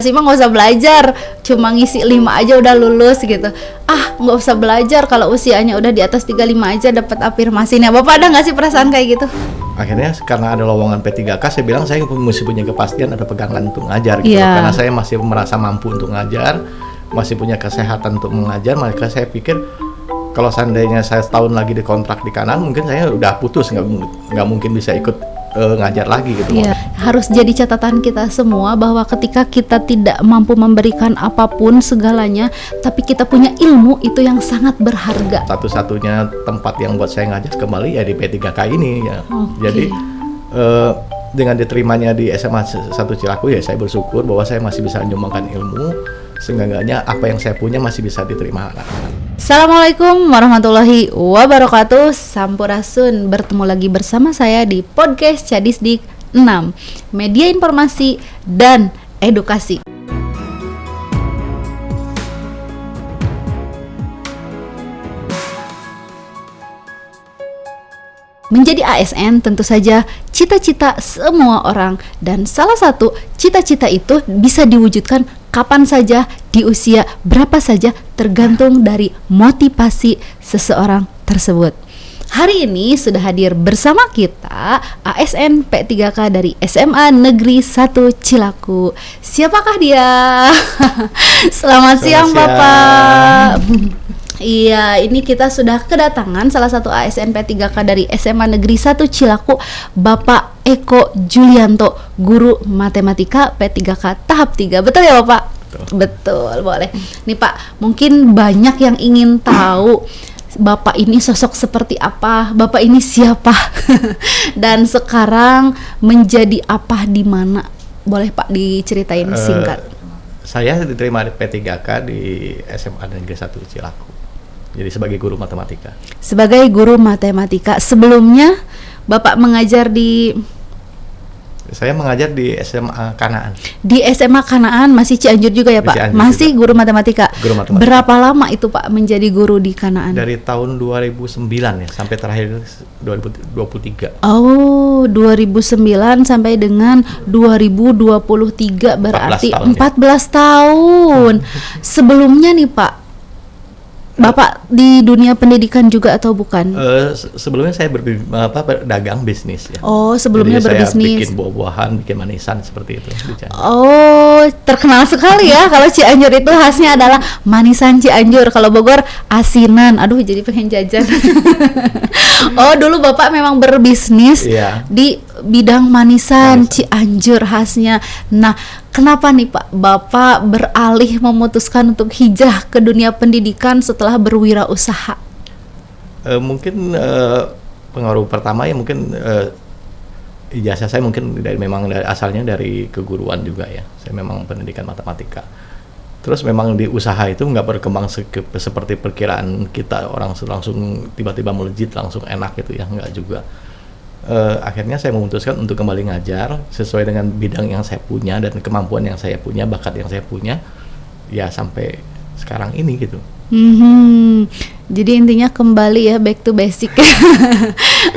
sih mah nggak usah belajar, cuma ngisi 5 aja udah lulus gitu. Nggak usah belajar, kalau usianya udah di atas 35 aja dapat afirmasinya. Bapak ada nggak sih perasaan kayak gitu? Akhirnya karena ada lowongan P3K, saya bilang saya mesti punya kepastian, ada pegangan untuk ngajar gitu. Karena saya masih merasa mampu untuk ngajar, masih punya kesehatan untuk mengajar, maka saya pikir kalau seandainya saya setahun lagi dikontrak di kanan, mungkin saya udah putus, nggak mungkin bisa ikut ngajar lagi gitu. Harus jadi catatan kita semua bahwa ketika kita tidak mampu memberikan apapun segalanya, tapi kita punya ilmu, itu yang sangat berharga. Satu-satunya tempat yang buat saya ngajar kembali ya di P3K ini ya. Jadi dengan diterimanya di SMA 1 Cilaku, ya saya bersyukur bahwa saya masih bisa menyumbangkan ilmu, seenggaknya apa yang saya punya masih bisa diterima anak-anak. Assalamualaikum warahmatullahi wabarakatuh. Sampurasun, bertemu lagi bersama saya di podcast Cadisdik 6, media informasi dan edukasi. Menjadi ASN tentu saja cita-cita semua orang, dan salah satu cita-cita itu bisa diwujudkan kapan saja, di usia berapa saja, tergantung dari motivasi seseorang tersebut. Hari ini sudah hadir bersama kita ASN P3K dari SMA Negeri 1 Cilaku. Siapakah dia? Selamat siang, Bapak. Iya, ini kita sudah kedatangan salah satu ASN P3K dari SMA Negeri 1 Cilaku, Bapak Eko Julianto, guru matematika P3K tahap 3. Betul ya, Bapak? Betul, boleh. Nih Pak, mungkin banyak yang ingin tahu Bapak ini sosok seperti apa, Bapak ini siapa, dan sekarang menjadi apa di mana? Boleh Pak diceritain singkat? Saya diterima di P3K di SMA Negeri 1 Cilaku. Jadi sebagai guru matematika. Sebagai guru matematika. Sebelumnya Bapak mengajar di... Saya mengajar di SMA Kanaan. Di SMA Kanaan, masih Cianjur juga ya Pak? Cianjur masih juga. Guru matematika. Guru matematika. Berapa lama itu Pak menjadi guru di Kanaan? Dari tahun 2009 ya sampai terakhir 2023. Oh, 2009 sampai dengan 2023, berarti 14 tahun. Sebelumnya nih Pak, Bapak di dunia pendidikan juga atau bukan? Sebelumnya saya berdagang bisnis ya. Oh, sebelumnya jadi berbisnis. Saya bikin buah-buahan, bikin manisan seperti itu di Cianjur. Oh, terkenal sekali ya. Kalau Cianjur itu khasnya adalah manisan Cianjur. Kalau Bogor asinan. Aduh, jadi pengen jajan. Oh, dulu Bapak memang berbisnis di bidang manisan Cianjur khasnya. Nah, kenapa nih Pak Bapak beralih memutuskan untuk hijrah ke dunia pendidikan setelah berwirausaha? Mungkin pengaruh pertama ya mungkin ijazah saya mungkin asalnya dari keguruan juga ya. Saya memang pendidikan matematika. Terus memang di usaha itu nggak berkembang seperti perkiraan kita, orang langsung tiba-tiba melejit langsung enak gitu ya, nggak juga. Akhirnya saya memutuskan untuk kembali ngajar sesuai dengan bidang yang saya punya dan kemampuan yang saya punya, bakat yang saya punya, ya sampai sekarang ini gitu. Jadi intinya kembali ya, back to basic.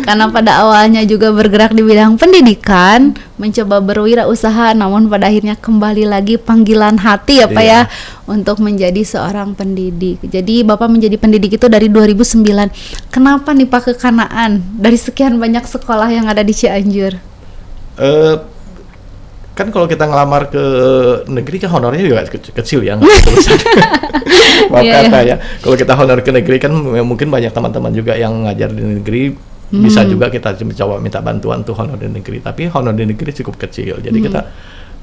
Karena pada awalnya juga bergerak di bidang pendidikan, mencoba berwirausaha, namun pada akhirnya kembali lagi panggilan hati ya Pak ya, untuk menjadi seorang pendidik. Jadi Bapak menjadi pendidik itu dari 2009. Kenapa nih Pak ke Kanaan dari sekian banyak sekolah yang ada di Cianjur? Kan kalau kita ngelamar ke negeri kan honornya juga kecil ya, ya. Kalau kita honor ke negeri kan mungkin banyak teman-teman juga yang ngajar di negeri, bisa juga kita coba minta bantuan tuh honor di negeri, tapi honor di negeri cukup kecil. Jadi kita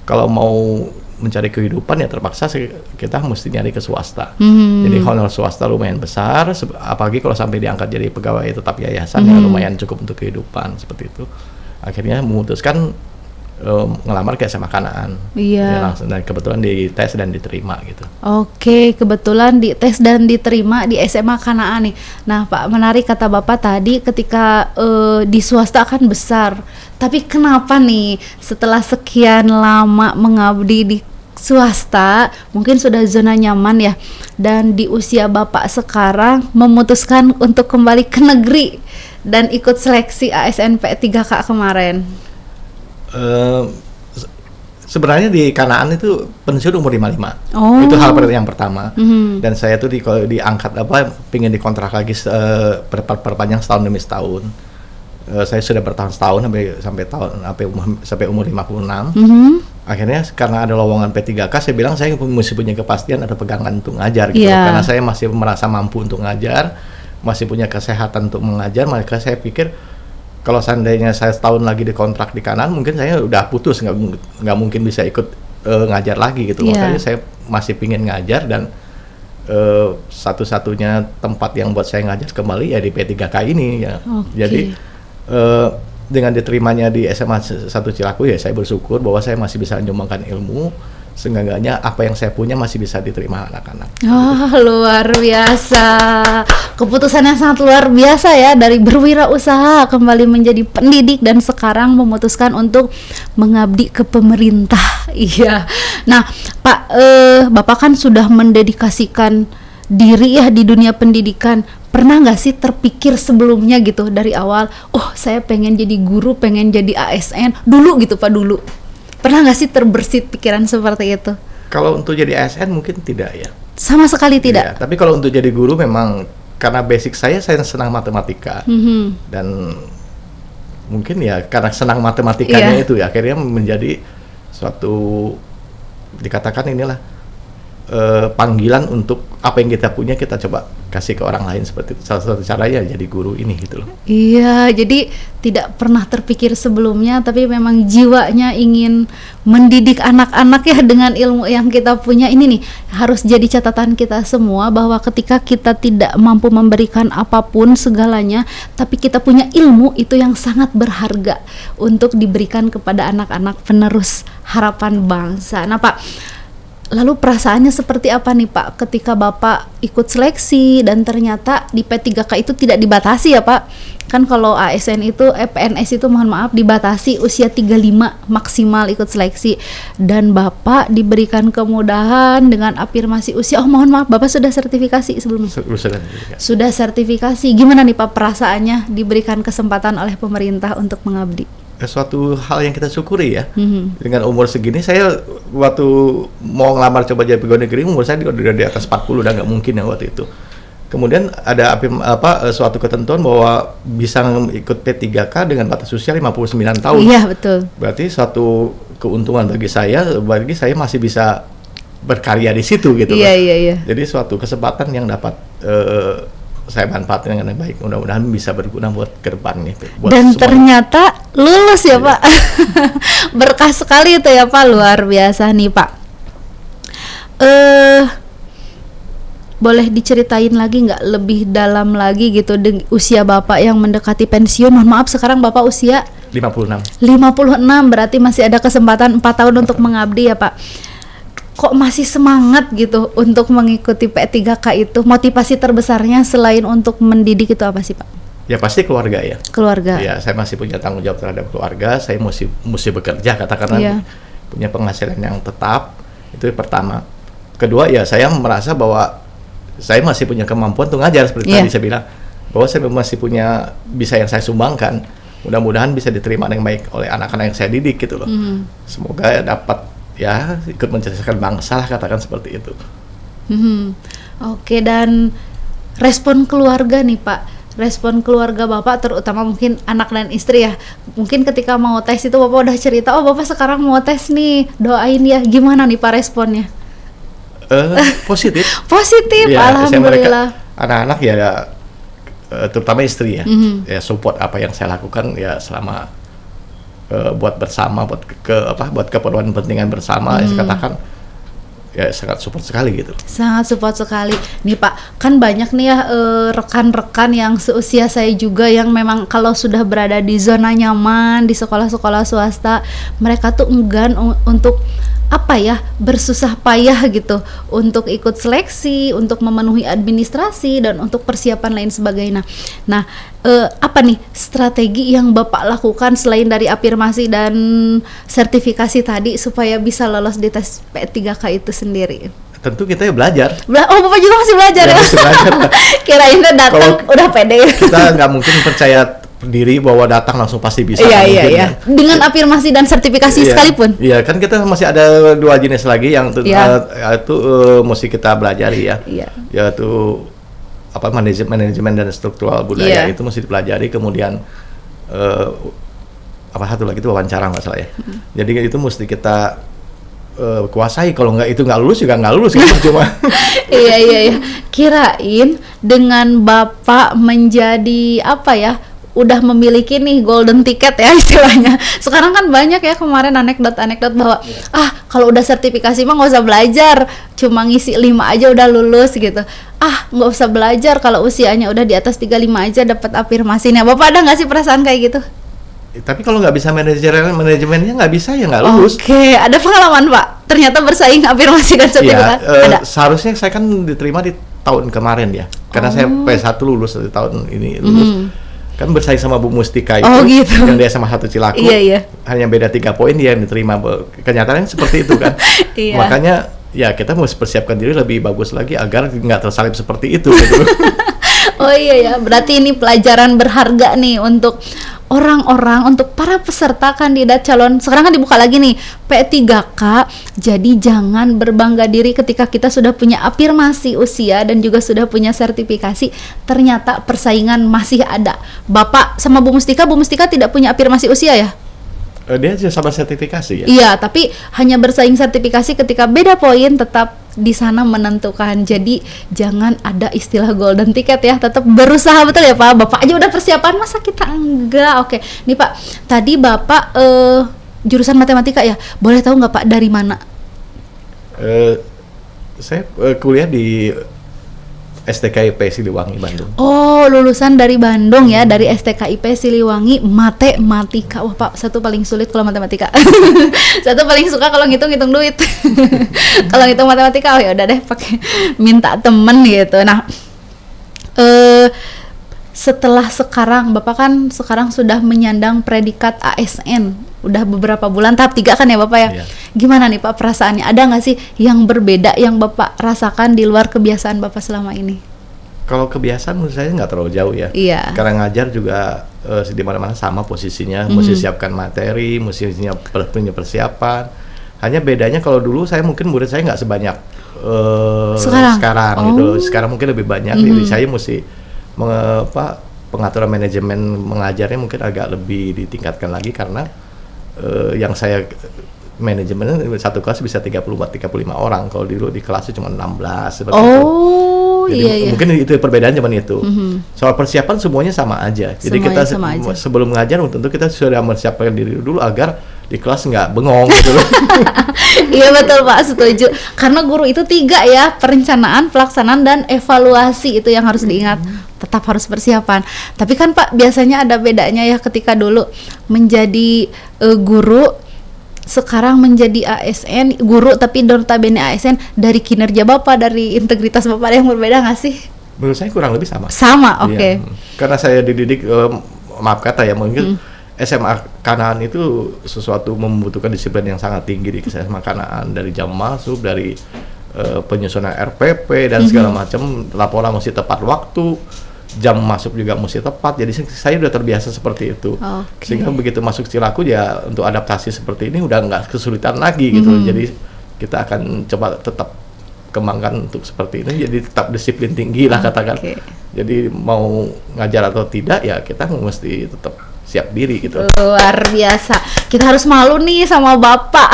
kalau mau mencari kehidupan ya terpaksa kita mesti nyari ke swasta. Jadi honor swasta lumayan besar, apalagi kalau sampai diangkat jadi pegawai tetap yayasan yang lumayan cukup untuk kehidupan seperti itu. Akhirnya memutuskan ngelamar ke SMA Kanaan. Ya, langsung, dan kebetulan dites dan diterima gitu. Oke, kebetulan dites dan diterima di SMA Kanaan nih. Nah Pak, menarik kata Bapak tadi ketika di swasta kan besar, tapi kenapa nih setelah sekian lama mengabdi di swasta, mungkin sudah zona nyaman ya, dan di usia Bapak sekarang memutuskan untuk kembali ke negeri dan ikut seleksi ASN P3K kemarin? Sebenarnya di Kanaan itu pensiun umur 55. Oh. Itu hal yang pertama. Dan saya tuh diangkat pingin dikontrak lagi perpanjang setahun demi setahun. Saya sudah bertahun-tahun sampai umur 56. Akhirnya karena ada lowongan P3K, saya bilang saya mesti punya kepastian, ada pegangan untuk ngajar gitu. Karena saya masih merasa mampu untuk ngajar, masih punya kesehatan untuk mengajar, maka saya pikir kalau seandainya saya setahun lagi dikontrak di Kanaan, mungkin saya udah putus, nggak mungkin bisa ikut ngajar lagi gitu. Makanya saya masih pingin ngajar, dan satu-satunya tempat yang buat saya ngajar kembali ya di P3K ini ya. Jadi dengan diterimanya di SMA 1 Cilaku, ya saya bersyukur bahwa saya masih bisa menyumbangkan ilmu. Seenggaknya apa yang saya punya masih bisa diterima anak-anak. Luar biasa. Keputusan yang sangat luar biasa ya, dari berwirausaha kembali menjadi pendidik dan sekarang memutuskan untuk mengabdi ke pemerintah. Iya. Nah, Pak, Bapak kan sudah mendedikasikan diri ya di dunia pendidikan. Pernah nggak sih terpikir sebelumnya gitu dari awal, saya pengen jadi guru, pengen jadi ASN dulu gitu Pak, dulu? Pernah nggak sih terbersit pikiran seperti itu? Kalau untuk jadi ASN mungkin tidak ya. Sama sekali tidak? Ya, tapi kalau untuk jadi guru memang karena basic saya senang matematika. Dan mungkin ya karena senang matematikanya itu ya akhirnya menjadi suatu, dikatakan inilah panggilan untuk apa yang kita punya kita coba kasih ke orang lain, seperti itu. Salah satu caranya jadi guru ini gitu loh. Iya, jadi tidak pernah terpikir sebelumnya, tapi memang jiwanya ingin mendidik anak-anak ya dengan ilmu yang kita punya. Ini nih harus jadi catatan kita semua, bahwa ketika kita tidak mampu memberikan apapun segalanya, tapi kita punya ilmu itu yang sangat berharga untuk diberikan kepada anak-anak penerus harapan bangsa. Nah Pak, lalu perasaannya seperti apa nih Pak ketika Bapak ikut seleksi dan ternyata di P3K itu tidak dibatasi ya Pak? Kan kalau ASN itu, PNS itu mohon maaf dibatasi usia 35 maksimal ikut seleksi, dan Bapak diberikan kemudahan dengan afirmasi usia. Mohon maaf, Bapak sudah sertifikasi sebelumnya? Sudah sertifikasi. Gimana nih Pak perasaannya diberikan kesempatan oleh pemerintah untuk mengabdi? Suatu hal yang kita syukuri ya. Dengan umur segini, saya waktu mau ngelamar coba jadi pegawai negeri, umur saya udah di atas 40, udah nggak mungkin ya waktu itu. Kemudian ada suatu ketentuan bahwa bisa ikut P3K dengan batas usia 59 tahun. Iya, betul. Berarti suatu keuntungan bagi saya masih bisa berkarya di situ gitu. Iya. Jadi suatu kesempatan yang dapat saya manfaatkan dengan baik. Mudah-mudahan bisa berguna buat ke depan gitu. Dan ternyata lulus ya Pak. Berkah sekali itu ya Pak, luar biasa nih Pak. Boleh diceritain lagi nggak lebih dalam lagi gitu usia Bapak yang mendekati pensiun? Mohon maaf, sekarang Bapak usia 56, berarti masih ada kesempatan 4 tahun untuk mengabdi ya Pak. Kok masih semangat gitu untuk mengikuti P3K itu? Motivasi terbesarnya selain untuk mendidik itu apa sih Pak? Ya pasti keluarga ya. Keluarga. Ya, saya masih punya tanggung jawab terhadap keluarga. Saya mesti bekerja, katakanlah punya penghasilan yang tetap. Itu yang pertama. Kedua ya, saya merasa bahwa saya masih punya kemampuan untuk ngajar, seperti tadi saya bilang, bahwa saya masih punya yang saya sumbangkan. Mudah-mudahan bisa diterima dengan baik oleh anak-anak yang saya didik gitu loh. Semoga dapat ya ikut mencerdaskan bangsa lah, katakan seperti itu. Oke, dan respon keluarga nih Pak, respon keluarga Bapak terutama mungkin anak dan istri ya, mungkin ketika mau tes itu Bapak udah cerita, Bapak sekarang mau tes nih, doain ya, gimana nih Pak responnya? Positif. Ya, alhamdulillah. Anak-anak ya terutama istri ya, ya support apa yang saya lakukan ya selama buat bersama, buat keperluan pentingan bersama. Saya katakan ya sangat support sekali gitu. Sangat support sekali. Nih Pak, kan banyak nih ya rekan-rekan yang seusia saya juga yang memang kalau sudah berada di zona nyaman di sekolah-sekolah swasta, mereka tuh enggan untuk bersusah payah gitu untuk ikut seleksi, untuk memenuhi administrasi dan untuk persiapan lain sebagainya. Nah, apa nih strategi yang Bapak lakukan selain dari afirmasi dan sertifikasi tadi supaya bisa lolos di tes P3K itu sendiri? Tentu kita ya belajar. Bapak juga masih belajar ya? Masih belajar. Kirain datang udah pede. Kita nggak mungkin percaya diri bahwa datang langsung pasti bisa. Iya, mungkin, iya. kan. Dengan afirmasi dan sertifikasi Iya, sekalipun. Iya, kan kita masih ada 2 jenis lagi yang Iya. itu mesti kita pelajari ya. Iya. Yaitu apa manajemen dan struktural budaya Iya. itu mesti dipelajari, kemudian apa satu lagi itu wawancara nggak salah ya. Jadi itu mesti kita kuasai. Kalau nggak itu nggak lulus juga nggak lulus kan cuma. Iya. Kirain dengan Bapak menjadi apa ya? Udah memiliki nih golden ticket ya istilahnya. Sekarang kan banyak ya kemarin anekdot bahwa kalau udah sertifikasi mah nggak usah belajar, cuma ngisi 5 aja udah lulus gitu. Nggak usah belajar kalau usianya udah di atas 35 aja dapat afirmasinya. Bapak ada nggak sih perasaan kayak gitu? Tapi kalau nggak bisa manajemennya nggak bisa ya nggak lulus. Oke, ada pengalaman Pak? Ternyata bersaing afirmasi dan sertifikat. Ada. Seharusnya saya kan diterima di tahun kemarin ya, karena saya P1 lulus di tahun ini lulus. Kan bersaing sama Bu Mustika itu, gitu. yang dia sama 1 Cilaku. Iya. Hanya beda 3 poin dia yang diterima. Kenyataannya seperti itu kan. Iya. Makanya ya kita harus persiapkan diri lebih bagus lagi agar nggak tersalib seperti itu gitu. Oh iya ya, berarti ini pelajaran berharga nih untuk orang-orang, untuk para peserta kandidat calon. Sekarang kan dibuka lagi nih P3K. Jadi jangan berbangga diri ketika kita sudah punya afirmasi usia dan juga sudah punya sertifikasi. Ternyata persaingan masih ada. Bapak sama Bu Mustika tidak punya afirmasi usia ya? Dia juga sama sertifikasi ya. Iya, tapi hanya bersaing sertifikasi ketika beda poin tetap di sana menentukan. Jadi jangan ada istilah golden ticket ya, tetap berusaha betul ya Pak. Bapak aja udah persiapan, masa kita enggak? Oke, nih Pak, tadi Bapak jurusan matematika ya. Boleh tahu nggak Pak dari mana? Saya kuliah di STKIP Siliwangi, Bandung. Oh, lulusan dari Bandung ya, dari STKIP Siliwangi, matematika. Wah Pak, satu paling sulit kalau matematika. Satu paling suka kalau ngitung duit. Kalau ngitung matematika, oh ya udah deh pakai minta temen gitu. Nah, setelah sekarang, Bapak kan sekarang sudah menyandang predikat ASN, udah beberapa bulan, tahap 3 kan ya Bapak ya? Iya. Gimana nih Pak perasaannya? Ada nggak sih yang berbeda yang Bapak rasakan di luar kebiasaan Bapak selama ini? Kalau kebiasaan menurut saya nggak terlalu jauh ya. Iya. Karena ngajar juga di mana-mana sama posisinya, mesti siapkan materi, mesti punya persiapan. Hanya bedanya kalau dulu saya mungkin murid saya nggak sebanyak sekarang gitu. Sekarang mungkin lebih banyak. Jadi saya mesti pengaturan manajemen mengajarnya mungkin agak lebih ditingkatkan lagi karena yang saya manajemen satu kelas bisa 35 orang, kalau dulu di kelasnya cuma 16 seperti itu. Jadi Iya. mungkin itu perbedaan cuman itu. Soal persiapan semuanya sama aja. Jadi Semuanya kita sama aja. sebelum mengajar tentu kita sudah mempersiapkan diri dulu agar di kelas nggak bengong gitu loh. Iya betul Pak, setuju. Karena guru itu 3 ya, perencanaan, pelaksanaan, dan evaluasi itu yang harus diingat. Tetap harus persiapan. Tapi kan Pak, biasanya ada bedanya ya ketika dulu menjadi guru, sekarang menjadi ASN, guru tapi notabene ASN, dari kinerja Bapak, dari integritas Bapak ada yang berbeda nggak sih? Menurut saya kurang lebih sama. Sama, oke. Iya. Karena saya dididik, maaf kata ya, mungkin SMA Kanaan itu sesuatu membutuhkan disiplin yang sangat tinggi di SMA Kanaan, dari jam masuk, dari penyusunan RPP dan segala macam, laporan mesti tepat waktu, jam masuk juga mesti tepat. Jadi saya udah terbiasa seperti itu. Sehingga begitu masuk Cilaku ya untuk adaptasi seperti ini udah nggak kesulitan lagi gitu. Jadi kita akan coba tetap kembangkan untuk seperti ini, jadi tetap disiplin tinggi lah katakan. Jadi mau ngajar atau tidak ya kita mesti tetap siap diri gitu. Luar biasa. Kita harus malu nih sama Bapak.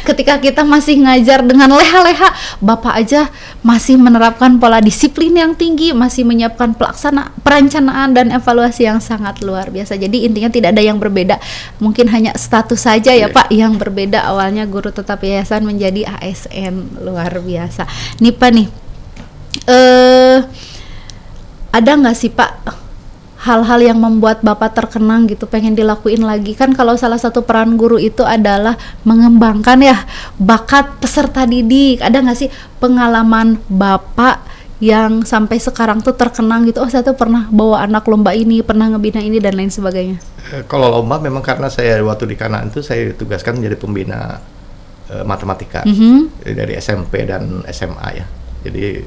Ketika kita masih ngajar dengan leha-leha, Bapak aja masih menerapkan pola disiplin yang tinggi, masih menyiapkan perencanaan dan evaluasi yang sangat luar biasa. Jadi intinya tidak ada yang berbeda. Mungkin hanya status saja ya Pak yang berbeda. Awalnya guru tetap yayasan menjadi ASN. Luar biasa. Nih Pak nih, ada nggak sih Pak hal-hal yang membuat Bapak terkenang gitu, pengen dilakuin lagi? Kan kalau salah satu peran guru itu adalah mengembangkan ya bakat peserta didik. Ada nggak sih pengalaman Bapak yang sampai sekarang tuh terkenang gitu? Oh, saya tuh pernah bawa anak lomba ini, pernah ngebina ini dan lain sebagainya. Kalau lomba memang karena saya waktu di Kanaan itu saya ditugaskan menjadi pembina matematika dari SMP dan SMA ya. Jadi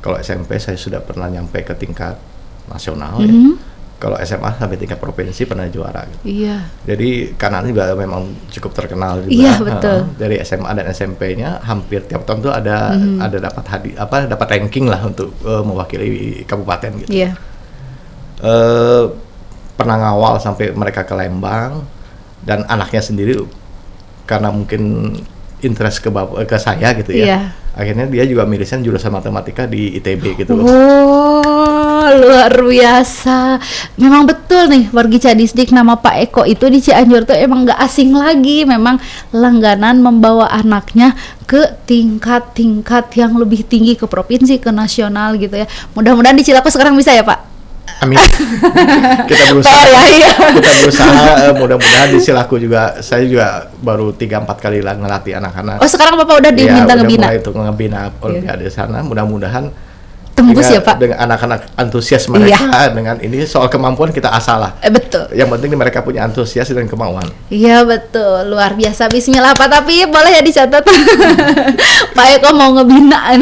kalau SMP saya sudah pernah nyampe ke tingkat nasional ya. Kalau SMA sampai tingkat provinsi pernah juara gitu. Iya. Jadi Kanan juga memang cukup terkenal juga. Iya, betul. Dari SMA dan SMP-nya hampir tiap tahun tuh ada dapat dapat ranking lah untuk mewakili kabupaten gitu. Iya. Pernah ngawal sampai mereka ke Lembang, dan anaknya sendiri karena mungkin interest ke saya gitu ya. Iya. Akhirnya dia juga milisan jurusan matematika di ITB gitu loh. Oh, luar biasa. Memang betul nih, wargi Cadisdik, nama Pak Eko itu di Cianjur tuh emang nggak asing lagi. Memang langganan membawa anaknya ke tingkat-tingkat yang lebih tinggi, ke provinsi, ke nasional gitu ya. Mudah-mudahan di Cilaku sekarang bisa ya Pak. Amin. Kita berusaha. Iya. Kita berusaha, mudah-mudahan di Cilaku juga. Saya juga baru 3-4 kali lah ngelatih anak-anak. Oh, sekarang Bapak udah diminta ngebina. Mulai itu ngebina olimpiade sana. Mudah-mudahan tembus ya Pak. Dengan anak-anak antusias mereka, dengan ini soal kemampuan kita asal lah. Betul. Yang penting mereka punya antusias dan kemauan. Iya betul, luar biasa. Bismillah Pak, tapi boleh ya dicatat. Pak Eko mau ngebina.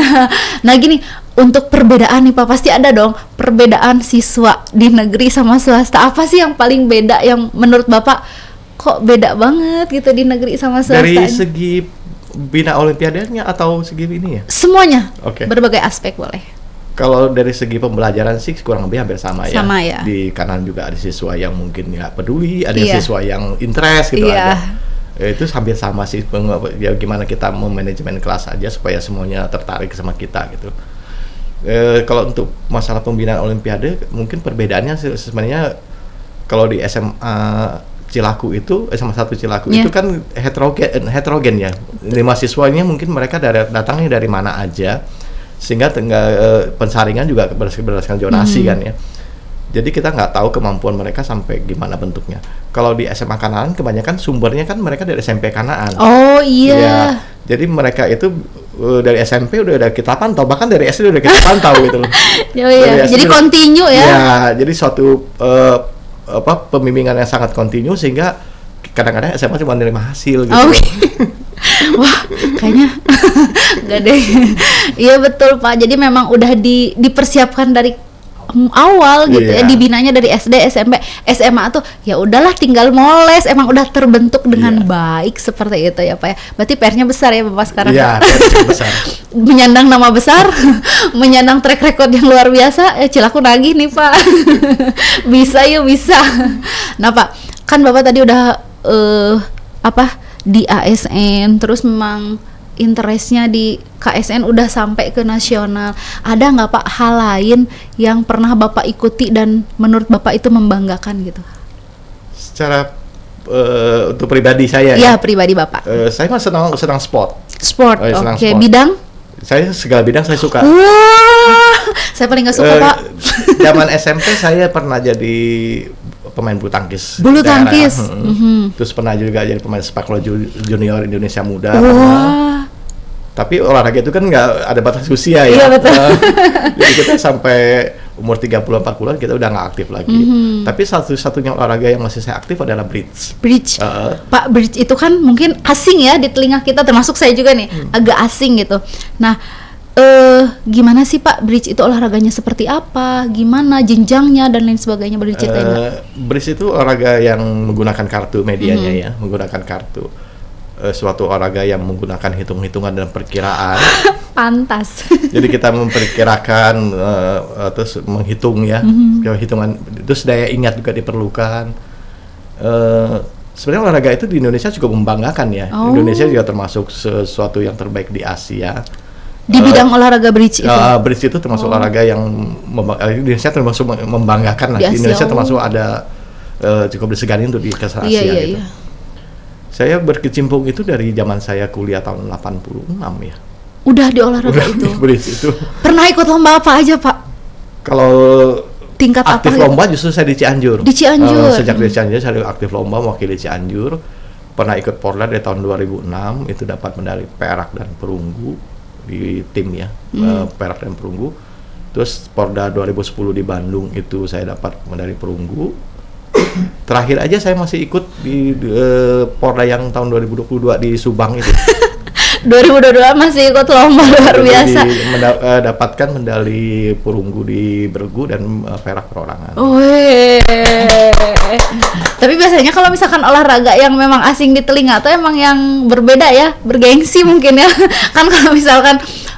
Nah gini, untuk perbedaan nih Pak, pasti ada dong perbedaan siswa di negeri sama swasta. Apa sih yang paling beda, yang menurut Bapak kok beda banget gitu di negeri sama swasta? Dari segi bina olimpiadanya atau segi ini ya? Semuanya. Oke. Berbagai aspek boleh. Kalau dari segi pembelajaran sih kurang lebih hampir sama ya. Sama ya. Di Kanan juga ada siswa yang mungkin nggak peduli, ada Iya. siswa yang interest gitu Iya. aja. Itu hampir sama sih. Ya gimana kita memanajemen kelas aja supaya semuanya tertarik sama kita gitu. Kalau untuk masalah pembinaan olimpiade, mungkin perbedaannya sebenarnya kalau di SMA Cilaku itu, SMA 1 Cilaku itu kan heterogen ya. 5 siswanya mungkin mereka datangnya dari mana aja, sehingga pensaringan juga berdasarkan zonasi kan ya. Jadi kita nggak tahu kemampuan mereka sampai gimana bentuknya. Kalau di SMA Kanaan kebanyakan sumbernya kan mereka dari SMP Kanaan. Oh iya. Ya, jadi mereka itu dari SMP udah kita pantau, bahkan dari SD udah kita pantau gitu loh. Oh iya. Jadi kontinu ya. Ya, jadi suatu pembimbingan yang sangat kontinu, sehingga kadang-kadang SMA cuma menerima hasil gitu. Oh, wah, kayaknya nggak deh. Iya betul Pak. Jadi memang udah dipersiapkan dari awal gitu ya, dibinanya dari SD, SMP, SMA tuh ya udahlah tinggal moles, emang udah terbentuk dengan baik seperti itu ya Pak ya. Berarti PR-nya besar ya Bapak sekarang. Iya, PR-nya besar. Menyandang nama besar, menyandang track record yang luar biasa. Cilaku nagih nih Pak. Bisa yuk, bisa. Nah Pak, kan Bapak tadi udah di ASN, terus memang interestnya di KSN udah sampai ke nasional. Ada nggak Pak hal lain yang pernah Bapak ikuti dan menurut Bapak itu membanggakan gitu? Secara untuk pribadi saya ya? Pribadi Bapak. Saya mah senang sport. Sport, oke. Bidang? Saya segala bidang saya suka. Wah, saya paling nggak suka Pak. Zaman SMP saya pernah jadi pemain bulu tangkis. Bulu tangkis. Terus pernah juga jadi pemain sepak bola junior Indonesia Muda. Tapi olahraga itu kan nggak ada batas usia ya. Iya betul. Jadi kita sampai umur 30-40 kita udah nggak aktif lagi. Tapi satu-satunya olahraga yang masih saya aktif adalah bridge. Bridge. Pak, bridge itu kan mungkin asing ya di telinga kita, termasuk saya juga nih, agak asing gitu. Nah, gimana sih Pak bridge itu olahraganya seperti apa? Gimana jenjangnya dan lain sebagainya, boleh diceritain nggak? Bridge itu olahraga yang menggunakan kartu medianya ya, menggunakan kartu. Suatu olahraga yang menggunakan hitung-hitungan dan perkiraan. Pantas. Jadi kita memperkirakan terus menghitung ya, hitungan, terus daya ingat juga diperlukan. Sebenarnya olahraga itu di Indonesia cukup membanggakan ya. Indonesia juga termasuk sesuatu yang terbaik di Asia. Di bidang olahraga bridge itu. Bridge itu termasuk olahraga yang Indonesia termasuk membanggakan lah. Di Indonesia termasuk ada cukup disegani untuk di kawasan Asia gitu. Iya. Saya berkecimpung itu dari zaman saya kuliah tahun 86 ya. Udah di olahraga itu. Bridge itu. Pernah ikut lomba apa aja Pak? Kalau tingkat aktif apa lomba justru saya di Cianjur. Di Cianjur. Sejak di Cianjur saya aktif lomba mewakili Cianjur. Pernah ikut Porda dari tahun 2006, itu dapat medali perak dan perunggu di tim ya, perak dan perunggu. Terus Porda 2010 di Bandung itu saya dapat medali perunggu. Terakhir aja saya masih ikut di Porda yang tahun 2022 di Subang itu. 2022 masih ikut lomba luar biasa. Dapatkan medali perunggu di bergu dan perak perorangan. Wih. Tapi biasanya kalau misalkan olahraga yang memang asing di telinga tuh emang yang berbeda ya, bergengsi mungkin ya. Kan kalau misalkan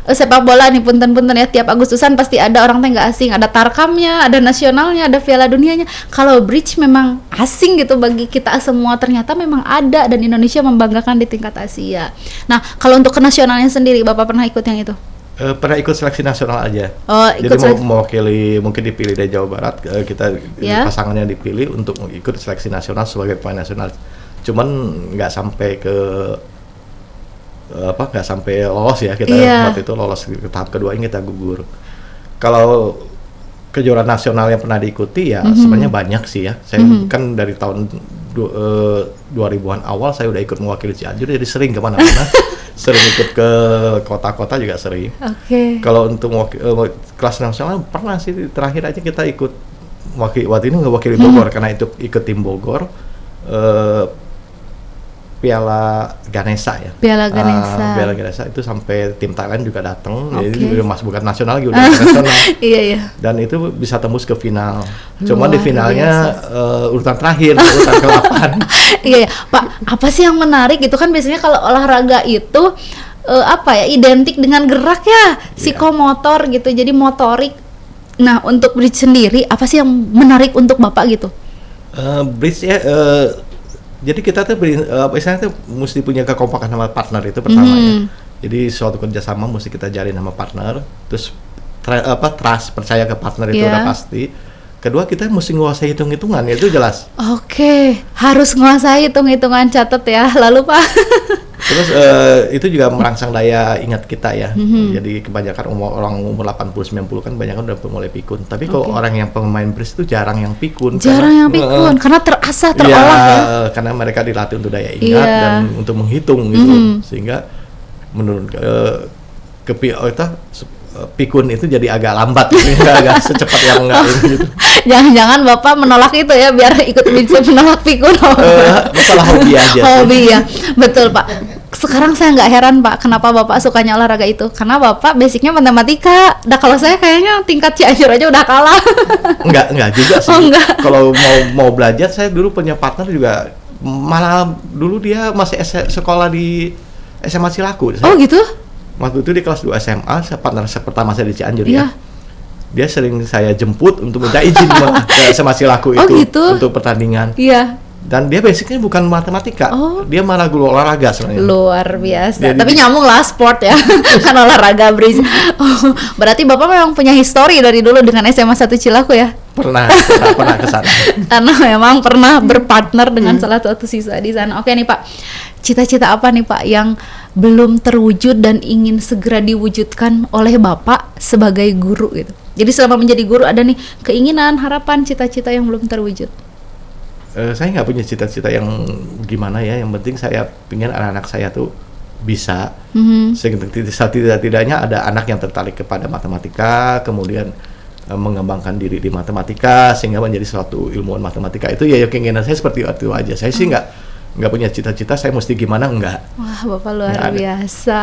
sepak bola nih, punten-punten ya, tiap Agustusan pasti ada orang teh nggak asing, ada tarkamnya, ada nasionalnya, ada Piala Dunianya. Kalau bridge memang asing gitu bagi kita semua, ternyata memang ada dan Indonesia membanggakan di tingkat Asia. Nah, kalau untuk ke nasionalnya sendiri, Bapak pernah ikut yang itu? Pernah ikut seleksi nasional aja. Oh, ikut jadi mewakili, mungkin dipilih dari Jawa Barat, kita pasangannya dipilih untuk ikut seleksi nasional sebagai pemain nasional. Cuman nggak sampai ke nggak sampai lolos ya, kita waktu itu lolos ke tahap kedua, ini kita gugur. Kalau kejuaraan nasional yang pernah diikuti ya sebenarnya banyak sih ya. Saya kan dari tahun 2000-an awal saya udah ikut mewakili Cianjur, jadi sering kemana-mana. Sering ikut ke kota-kota juga sering. Kalau untuk kelas nasional pernah sih, terakhir aja kita ikut waktu ini mewakili Bogor karena itu ikut tim Bogor. Piala Ganesha ya. Piala Ganesha itu sampai tim Thailand juga datang. Jadi udah bukan nasional lagi, udah internasional. Iya. Dan itu bisa tembus ke final. Cuma di finalnya urutan terakhir, urutan ke-8. Iya, Pak. Apa sih yang menarik itu kan biasanya kalau olahraga itu identik dengan gerak ya, psikomotor gitu. Jadi motorik. Nah, untuk bridge sendiri apa sih yang menarik untuk Bapak gitu? Bridge ya jadi kita tuh istilahnya tuh mesti punya kekompakan sama partner, itu pertama ya. Jadi suatu kerjasama mesti kita jalin sama partner. Terus trust, percaya ke partner itu udah pasti. Kedua, kita mesti nguasai hitung-hitungan, itu jelas. Harus nguasai hitung-hitungan, catat ya. Lalu Pak. Terus itu juga merangsang daya ingat kita ya. Jadi kebanyakan orang umur 80-90 kan banyak udah mulai pikun. Tapi kalau orang yang pemain bridge itu jarang yang pikun. Karena terasa, terolah ya. Karena mereka dilatih untuk daya ingat dan untuk menghitung gitu. Sehingga menurut pikun itu jadi agak lambat, agak secepat yang enggak ini gitu. Jangan-jangan Bapak menolak itu ya, biar ikut bisa menolak pikun. Masalah hobi aja. Hobi ya, betul Pak. Sekarang saya nggak heran Pak, kenapa Bapak sukanya olahraga itu? Karena Bapak basicnya matematika. Nah kalau saya kayaknya tingkat Cianjur aja udah kalah. Enggak juga sih. Kalau mau belajar, saya dulu punya partner juga, malah dulu dia masih sekolah di SMA Cilaku. Gitu? Waktu itu di kelas 2 SMA, partner pertama saya di Cianjur ya. Dia sering saya jemput untuk minta izin ke SMA Cilaku itu untuk pertandingan. Dan dia basicnya bukan matematika, dia malah guru olahraga sebenarnya. Luar biasa. Tapi nyambung lah sport ya, kan olahraga bridge. Berarti Bapak memang punya histori dari dulu dengan SMA 1 Cilaku ya? Pernah ke sana. Karena memang pernah berpartner dengan salah satu siswa di sana. Oke nih Pak, cita-cita apa nih Pak yang belum terwujud dan ingin segera diwujudkan oleh Bapak sebagai guru gitu? Jadi selama menjadi guru ada nih keinginan, harapan, cita-cita yang belum terwujud? Saya nggak punya cita-cita yang gimana ya. Yang penting saya ingin anak-anak saya tuh bisa. Setidaknya ada anak yang tertarik kepada matematika, kemudian mengembangkan diri di matematika sehingga menjadi suatu ilmuwan matematika. Itu ya keinginan saya seperti itu aja. Saya sih nggak punya cita-cita saya mesti gimana, enggak. Wah, Bapak luar biasa.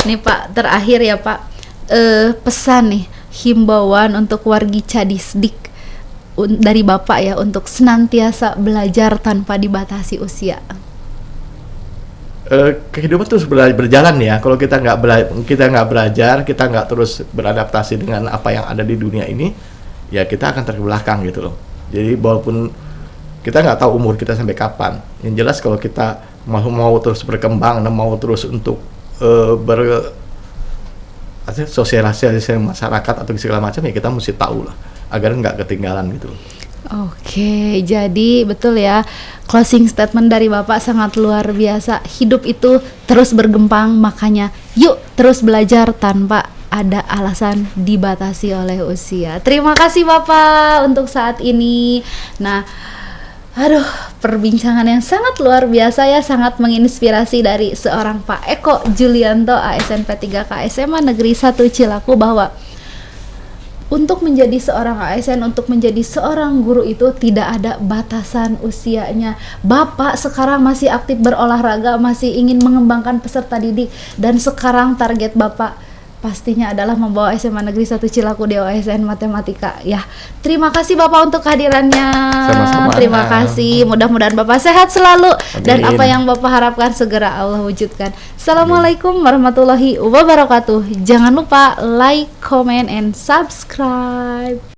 Nih Pak, terakhir ya Pak, pesan nih, himbauan untuk wargi Cadisdik dari Bapak ya untuk senantiasa belajar tanpa dibatasi usia. Kehidupan terus berjalan ya. Kalau kita nggak belajar, kita nggak terus beradaptasi dengan apa yang ada di dunia ini, ya kita akan terbelakang gitu loh. Jadi walaupun kita nggak tahu umur kita sampai kapan, yang jelas kalau kita mau terus berkembang dan mau terus untuk sosialisasi masyarakat atau segala macam, ya kita mesti tahu lah agar nggak ketinggalan gitu loh. Oke, jadi betul ya, closing statement dari Bapak sangat luar biasa. Hidup itu terus berkembang, makanya yuk terus belajar tanpa ada alasan dibatasi oleh usia. Terima kasih Bapak untuk saat ini. Nah, perbincangan yang sangat luar biasa ya, sangat menginspirasi dari seorang Pak Eko Julianto, ASN P3K SMA Negeri 1 Cilaku, bahwa untuk menjadi seorang ASN, untuk menjadi seorang guru itu tidak ada batasan usianya. Bapak sekarang masih aktif berolahraga, masih ingin mengembangkan peserta didik, dan sekarang target Bapak pastinya adalah membawa SMA Negeri 1 Cilaku di OSN Matematika ya. Terima kasih Bapak untuk kehadirannya. Sama-sama. Terima kasih. Mudah-mudahan Bapak sehat selalu dan Amin. apa yang Bapak harapkan segera Allah wujudkan. Assalamualaikum warahmatullahi wabarakatuh. Jangan lupa like, comment, and subscribe.